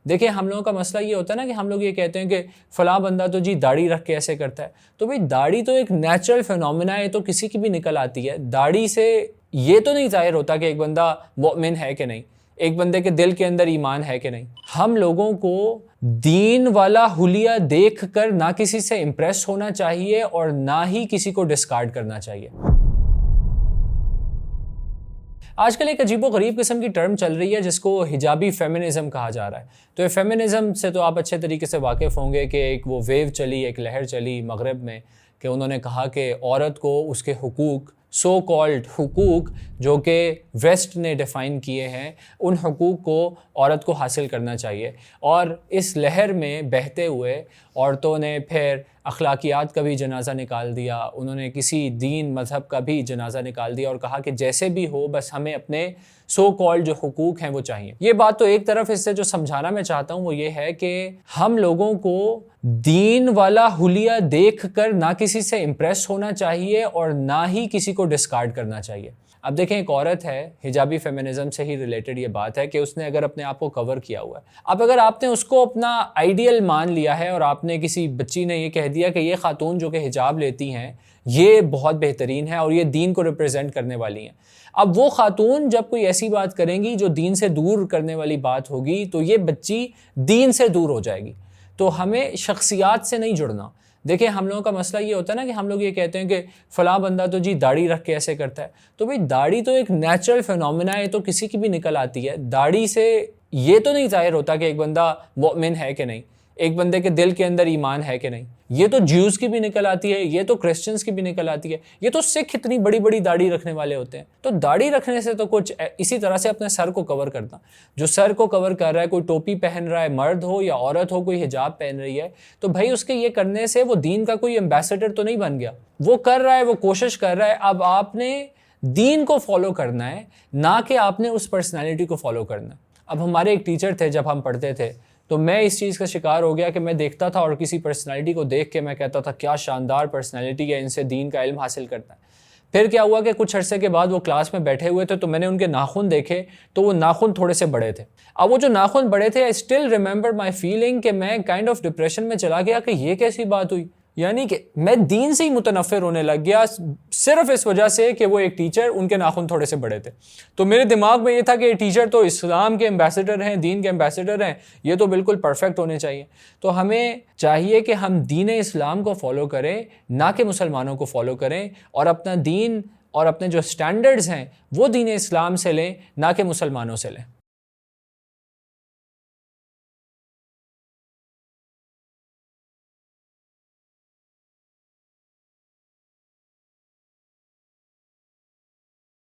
دیکھیں ہم لوگوں کا مسئلہ یہ ہوتا ہے نا کہ ہم لوگ یہ کہتے ہیں کہ فلاں بندہ تو جی داڑھی رکھ کے ایسے کرتا ہے. تو بھئی داڑھی تو ایک نیچرل فینومینا ہے, تو کسی کی بھی نکل آتی ہے. داڑھی سے یہ تو نہیں ظاہر ہوتا کہ ایک بندہ مومن ہے کہ نہیں, ایک بندے کے دل کے اندر ایمان ہے کہ نہیں. ہم لوگوں کو دین والا حلیہ دیکھ کر نہ کسی سے امپریس ہونا چاہیے اور نہ ہی کسی کو ڈسکارڈ کرنا چاہیے. آج کل ایک عجیب و غریب قسم کی ٹرم چل رہی ہے جس کو حجابی فیمنزم کہا جا رہا ہے. تو یہ فیمنزم سے تو آپ اچھے طریقے سے واقف ہوں گے کہ ایک وہ ویو چلی, ایک لہر چلی مغرب میں کہ انہوں نے کہا کہ عورت کو اس کے حقوق, سو کالڈ حقوق جو کہ ویسٹ نے ڈیفائن کیے ہیں, ان حقوق کو عورت کو حاصل کرنا چاہیے. اور اس لہر میں بہتے ہوئے عورتوں نے پھر اخلاقیات کا بھی جنازہ نکال دیا, انہوں نے کسی دین مذہب کا بھی جنازہ نکال دیا اور کہا کہ جیسے بھی ہو بس ہمیں اپنے سو کالڈ جو حقوق ہیں وہ چاہیے. یہ بات تو ایک طرف, اس سے جو سمجھانا میں چاہتا ہوں وہ یہ ہے کہ ہم لوگوں کو دین والا حلیہ دیکھ کر نہ کسی سے امپریس ہونا چاہیے اور نہ ہی کسی کو ڈسکارڈ کرنا چاہیے. اب دیکھیں ایک عورت ہے, حجابی فیمنزم سے ہی ریلیٹڈ یہ بات ہے کہ اس نے اگر اپنے آپ کو کور کیا ہوا ہے, اب اگر آپ نے اس کو اپنا آئیڈیل مان لیا ہے اور آپ نے کسی بچی نے یہ کہہ دیا کہ یہ خاتون جو کہ حجاب لیتی ہیں یہ بہت بہترین ہے اور یہ دین کو ریپرزینٹ کرنے والی ہیں, اب وہ خاتون جب کوئی ایسی بات کریں گی جو دین سے دور کرنے والی بات ہوگی تو یہ بچی دین سے دور ہو جائے گی. تو ہمیں شخصیات سے نہیں جڑنا. دیکھیں ہم لوگوں کا مسئلہ یہ ہوتا ہے نا کہ ہم لوگ یہ کہتے ہیں کہ فلاں بندہ تو جی داڑھی رکھ کے ایسے کرتا ہے. تو بھئی داڑھی تو ایک نیچرل فینومینا ہے, تو کسی کی بھی نکل آتی ہے. داڑھی سے یہ تو نہیں ظاہر ہوتا کہ ایک بندہ مومن ہے کہ نہیں, ایک بندے کے دل کے اندر ایمان ہے کہ نہیں. یہ تو جیوز کی بھی نکل آتی ہے, یہ تو کرسچنز کی بھی نکل آتی ہے, یہ تو سکھ اتنی بڑی بڑی داڑھی رکھنے والے ہوتے ہیں. تو داڑھی رکھنے سے تو کچھ اسی طرح سے اپنے سر کو کور کرنا, جو سر کو کور کر رہا ہے, کوئی ٹوپی پہن رہا ہے, مرد ہو یا عورت ہو, کوئی حجاب پہن رہی ہے, تو بھائی اس کے یہ کرنے سے وہ دین کا کوئی ایمبیسڈر تو نہیں بن گیا. وہ کر رہا ہے, وہ کوشش کر رہا ہے. اب آپ نے دین کو فالو کرنا ہے, نہ کہ آپ نے اس پرسنالٹی کو فالو کرنا ہے. اب ہمارے ایک ٹیچر تھے, جب ہم پڑھتے تھے تو میں اس چیز کا شکار ہو گیا کہ میں دیکھتا تھا اور کسی پرسنالٹی کو دیکھ کے میں کہتا تھا کیا شاندار پرسنالٹی ہے, ان سے دین کا علم حاصل کرتا ہے. پھر کیا ہوا کہ کچھ عرصے کے بعد وہ کلاس میں بیٹھے ہوئے تھے تو میں نے ان کے ناخن دیکھے تو وہ ناخن تھوڑے سے بڑے تھے. اب وہ جو ناخن بڑے تھے, I still remember my feeling کہ میں کائنڈ آف ڈپریشن میں چلا گیا کہ یہ کیسی بات ہوئی. یعنی کہ میں دین سے ہی متنفر ہونے لگ گیا صرف اس وجہ سے کہ وہ ایک ٹیچر, ان کے ناخن تھوڑے سے بڑے تھے. تو میرے دماغ میں یہ تھا کہ یہ ٹیچر تو اسلام کے ایمبیسڈر ہیں, دین کے ایمبیسڈر ہیں, یہ تو بالکل پرفیکٹ ہونے چاہیے. تو ہمیں چاہیے کہ ہم دین اسلام کو فالو کریں, نہ کہ مسلمانوں کو فالو کریں, اور اپنا دین اور اپنے جو سٹینڈرڈز ہیں وہ دین اسلام سے لیں, نہ کہ مسلمانوں سے لیں.